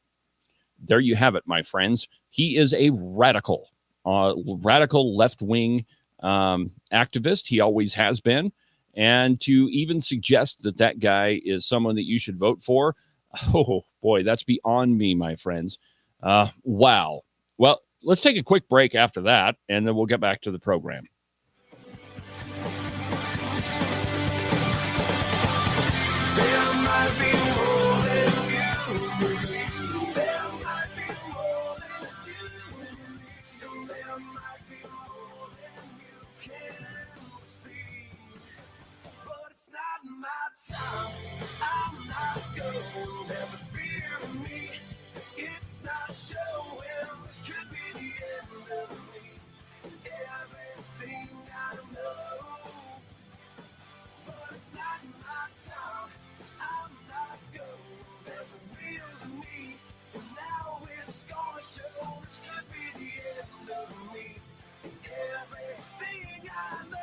there you have it, my friends. He is a radical left-wing activist. He always has been. And to even suggest that guy is someone that you should vote for, oh, boy, that's beyond me, my friends. Wow. Well, let's take a quick break after that, and then we'll get back to the program. Time, I'm not going. There's a fear in me. It's not showing. This could be the end of me. Everything I know, but it's not my time. I'm not going. There's a will in me, and now it's gonna show. This could be the end of me. Everything I know.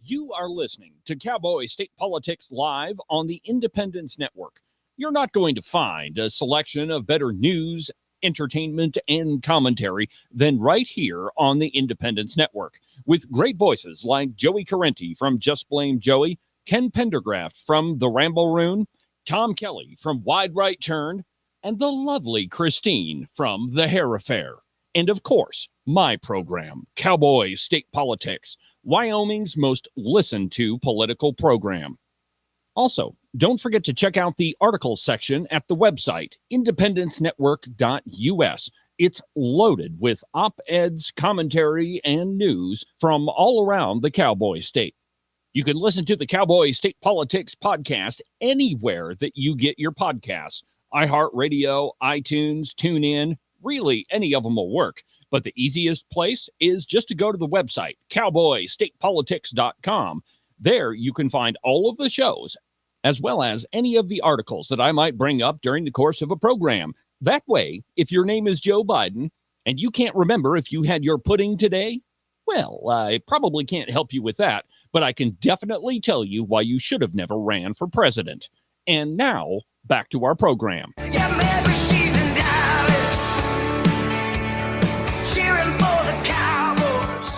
You are listening to Cowboy State Politics Live on the Independence Network. You're not going to find a selection of better news, entertainment, and commentary than right here on the Independence Network, with great voices like Joey Carenti from Just Blame Joey, Ken Pendergraft from The Ramble Room, Tom Kelly from Wide Right Turn, and the lovely Christine from The Hair Affair. And of course, my program, Cowboy State Politics, Wyoming's most listened to political program. Also, don't forget to check out the articles section at the website, independencenetwork.us. It's loaded with op-eds, commentary, and news from all around the Cowboy State. You can listen to the Cowboy State Politics podcast anywhere that you get your podcasts. iHeartRadio, iTunes, TuneIn, really any of them will work. But the easiest place is just to go to the website, cowboystatepolitics.com. There you can find all of the shows, as well as any of the articles that I might bring up during the course of a program. That way, if your name is Joe Biden and you can't remember if you had your pudding today, well, I probably can't help you with that, but I can definitely tell you why you should have never ran for president. And now, back to our program. Yeah, maybe she's in Dallas, cheering for the Cowboys.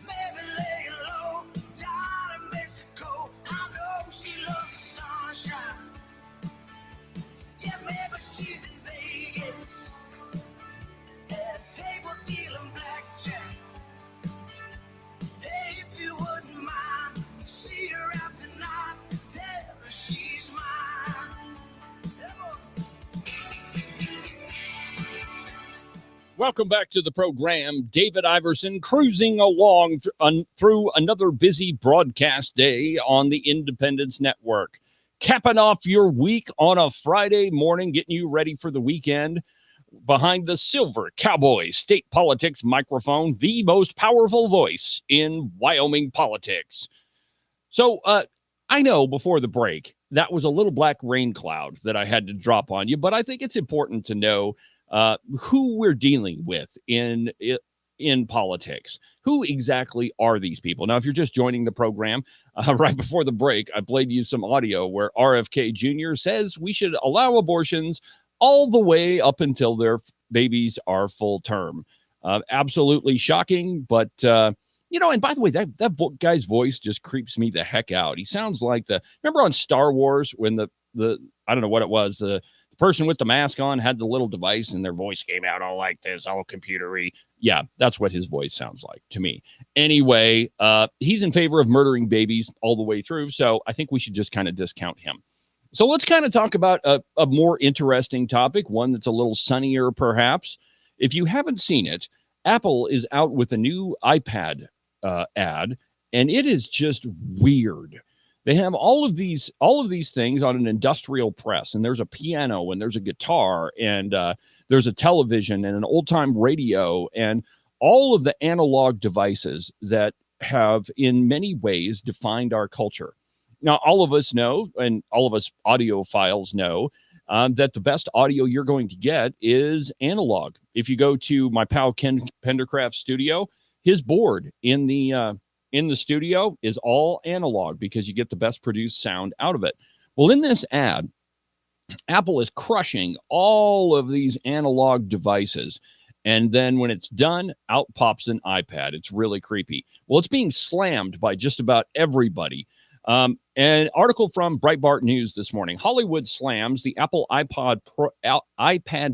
Maybe laying low down in Mexico. I know she loves sunshine. Yeah, maybe she's in Vegas, at a table dealing blackjack. Hey, if you wouldn't mind, see her out tonight. Tell her she's mine. Come on. Welcome back to the program. David Iverson cruising along through another busy broadcast day on the Independence Network. Capping off your week on a Friday morning, getting you ready for the weekend. Behind the silver Cowboy State Politics microphone, the most powerful voice in Wyoming politics. So I know before the break, that was a little black rain cloud that I had to drop on you, but I think it's important to know who we're dealing with in in politics. Who exactly are these people? Now, if you're just joining the program, right before the break, I played you some audio where RFK Jr. says we should allow abortions all the way up until their babies are full term. Absolutely shocking, but and by the way, that guy's voice just creeps me the heck out. He sounds like remember on Star Wars when the I don't know what it was, the person with the mask on had the little device and their voice came out all like this, all computery. Yeah, that's what his voice sounds like to me. Anyway, he's in favor of murdering babies all the way through, so I think we should just kind of discount him. So let's kind of talk about a more interesting topic, one that's a little sunnier perhaps. If you haven't seen it, Apple is out with a new iPad ad, and it is just weird. They have all of these things on an industrial press, and there's a piano, and there's a guitar, and there's a television, and an old-time radio, and all of the analog devices that have, in many ways, defined our culture. Now, all of us know, and all of us audiophiles know, that the best audio you're going to get is analog. If you go to my pal Ken Pendercraft's studio, his board in the studio is all analog because you get the best produced sound out of it. Well, in this ad, Apple is crushing all of these analog devices. And then when it's done, out pops an iPad. It's really creepy. Well, it's being slammed by just about everybody. An article from Breitbart News this morning. Hollywood slams the Apple iPad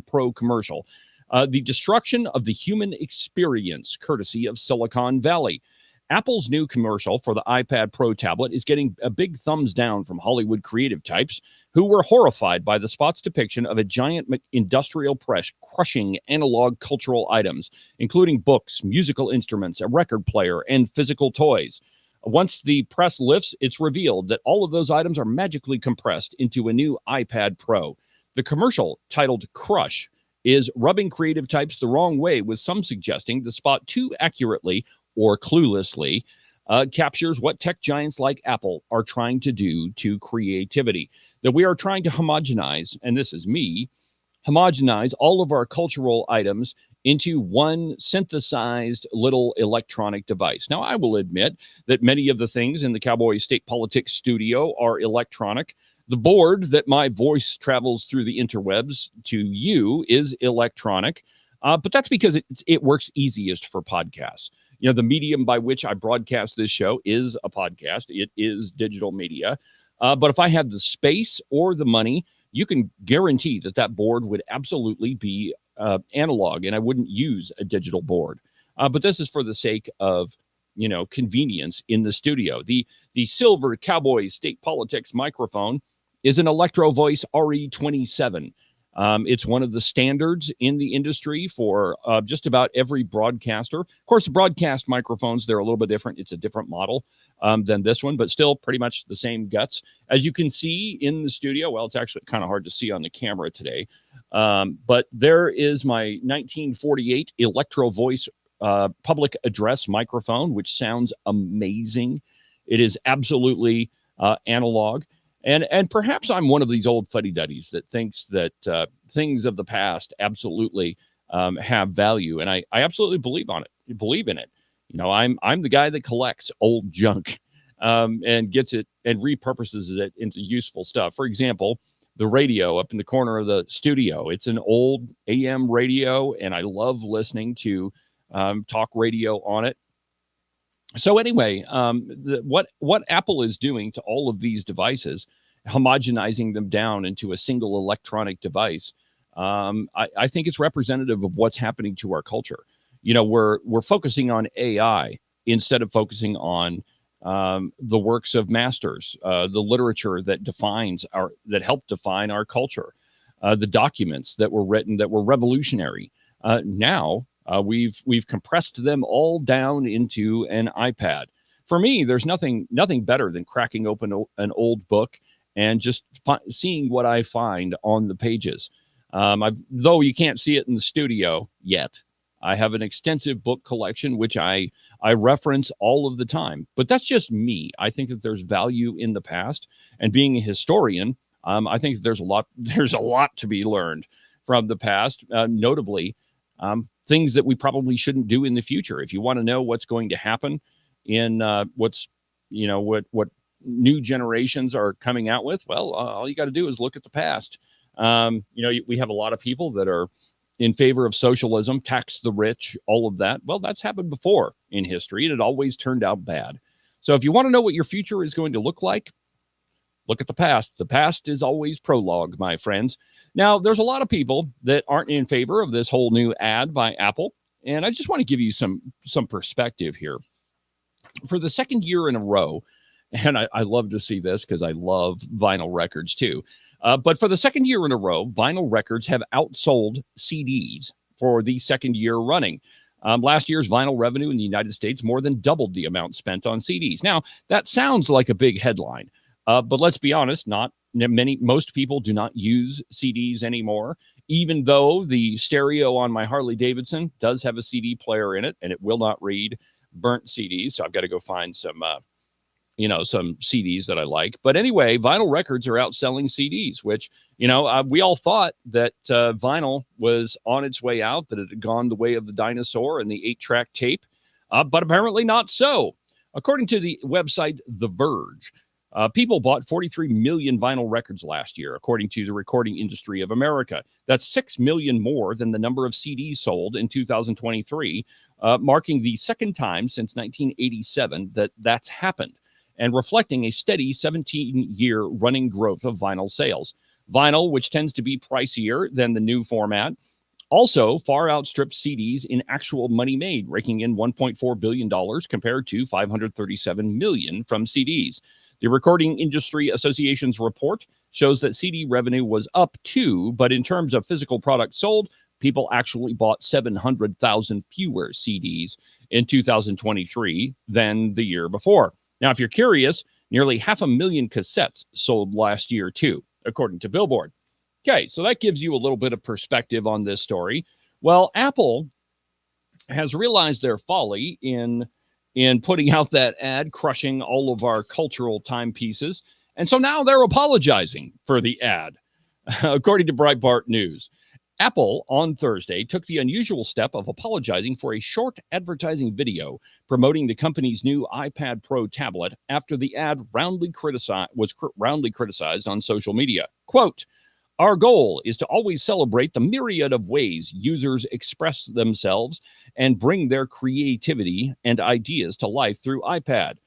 Pro commercial. The destruction of the human experience, courtesy of Silicon Valley. Apple's new commercial for the iPad Pro tablet is getting a big thumbs down from Hollywood creative types who were horrified by the spot's depiction of a giant industrial press crushing analog cultural items, including books, musical instruments, a record player, and physical toys. Once the press lifts, it's revealed that all of those items are magically compressed into a new iPad Pro. The commercial, titled Crush, is rubbing creative types the wrong way, with some suggesting the spot too accurately or cluelessly captures what tech giants like Apple are trying to do to creativity. That we are trying to homogenize, and this is me, homogenize all of our cultural items into one synthesized little electronic device. Now, I will admit that many of the things in the Cowboy State Politics studio are electronic. The board that my voice travels through the interwebs to you is electronic, but that's because it works easiest for podcasts. You know, the medium by which I broadcast this show is a podcast. It is digital media. But if I had the space or the money, you can guarantee that board would absolutely be analog, and I wouldn't use a digital board. But this is for the sake of, convenience in the studio. The silver Cowboy State Politics microphone is an Electro Voice RE27. It's one of the standards in the industry for just about every broadcaster. Of course, the broadcast microphones, they're a little bit different. It's a different model than this one, but still pretty much the same guts. As you can see in the studio, well, it's actually kind of hard to see on the camera today, but there is my 1948 Electro Voice public address microphone, which sounds amazing. It is absolutely analog. And perhaps I'm one of these old fuddy-duddies that thinks that things of the past absolutely have value, and I absolutely believe in it. I'm the guy that collects old junk and gets it and repurposes it into useful stuff. For example, the radio up in the corner of the studio. It's an old AM radio, and I love listening to talk radio on it. So anyway, what Apple is doing to all of these devices, homogenizing them down into a single electronic device, I think it's representative of what's happening to our culture. We're focusing on AI instead of focusing on the works of masters, the literature that helped define our culture, the documents that were written that were revolutionary. Now we've compressed them all down into an iPad. For me, there's nothing better than cracking open an old book and just seeing what I find on the pages. Though you can't see it in the studio yet, I have an extensive book collection, which I reference all of the time. But that's just me. I think that there's value in the past. And being a historian, I think there's a lot to be learned from the past. Notably, things that we probably shouldn't do in the future. If you want to know what's going to happen in what new generations are coming out with, well, all you got to do is look at the past. We have a lot of people that are in favor of socialism, tax the rich, all of that. Well, that's happened before in history, and it always turned out bad. So if you want to know what your future is going to look like, look at the past. The past is always prologue, my friends. Now, there's a lot of people that aren't in favor of this whole new ad by Apple, and I just want to give you some perspective here. For the second year in a row, and I love to see this because I love vinyl records too, but for the second year in a row, vinyl records have outsold CDs for the second year running. Last year's vinyl revenue in the United States more than doubled the amount spent on CDs. Now, that sounds like a big headline, but let's be honest, most people do not use CDs anymore, even though the stereo on my Harley Davidson does have a CD player in it, and it will not read burnt CDs. So I've got to go find some CDs that I like. But anyway, vinyl records are outselling CDs, which, we all thought that vinyl was on its way out, that it had gone the way of the dinosaur and the 8-track tape, but apparently not so. According to the website The Verge, people bought 43 million vinyl records last year, according to the Recording Industry of America. That's 6 million more than the number of CDs sold in 2023, marking the second time since 1987 that's happened, and reflecting a steady 17-year running growth of vinyl sales. Vinyl, which tends to be pricier than the new format, also far outstripped CDs in actual money made, raking in $1.4 billion compared to $537 million from CDs. The Recording Industry Association's report shows that CD revenue was up too, but in terms of physical products sold, people actually bought 700,000 fewer CDs in 2023 than the year before. Now, if you're curious, nearly 500,000 cassettes sold last year too, according to Billboard. Okay, so that gives you a little bit of perspective on this story. Well, Apple has realized their folly in putting out that ad, crushing all of our cultural timepieces. And so now they're apologizing for the ad, according to Breitbart News. Apple on Thursday took the unusual step of apologizing for a short advertising video promoting the company's new iPad Pro tablet after the ad was roundly criticized on social media. Quote, "Our goal is to always celebrate the myriad of ways users express themselves and bring their creativity and ideas to life through iPad."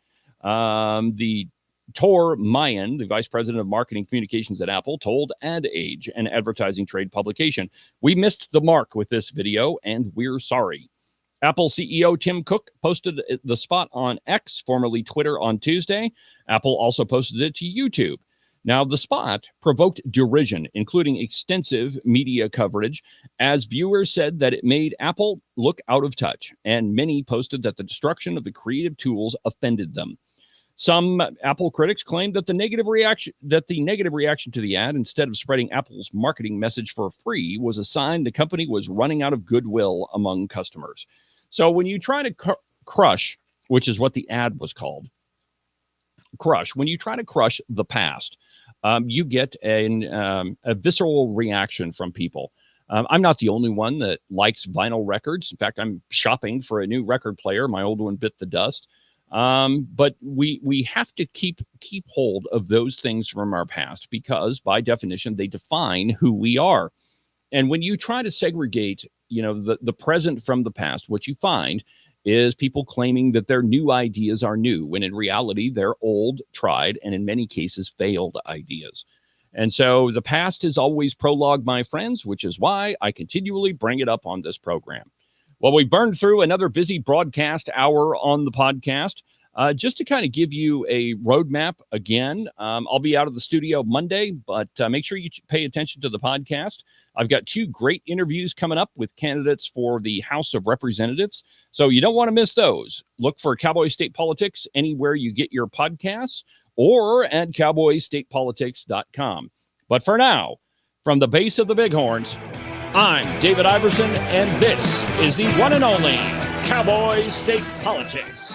The Tor Mayan, the vice president of marketing communications at Apple, told Ad Age, an advertising trade publication, "We missed the mark with this video, and we're sorry." Apple CEO Tim Cook posted the spot on X, formerly Twitter, on Tuesday. Apple also posted it to YouTube. Now, the spot provoked derision, including extensive media coverage, as viewers said that it made Apple look out of touch, and many posted that the destruction of the creative tools offended them. Some Apple critics claimed that the negative reaction to the ad, instead of spreading Apple's marketing message for free, was a sign the company was running out of goodwill among customers. So when you try to crush, which is what the ad was called, when you try to crush the past, you get a visceral reaction from people. I'm not the only one that likes vinyl records. In fact, I'm shopping for a new record player. My old one bit the dust. But we have to keep hold of those things from our past because, by definition, they define who we are. And when you try to segregate, the present from the past, what you find is people claiming that their new ideas are new, when in reality, they're old, tried, and in many cases, failed ideas. And so the past is always prologue, my friends, which is why I continually bring it up on this program. Well, we burned through another busy broadcast hour on the podcast. Just to kind of give you a roadmap again, I'll be out of the studio Monday, but make sure you pay attention to the podcast. I've got 2 great interviews coming up with candidates for the House of Representatives, so you don't want to miss those. Look for Cowboy State Politics anywhere you get your podcasts or at cowboystatepolitics.com. But for now, from the base of the Bighorns, I'm David Iverson, and this is the one and only Cowboy State Politics.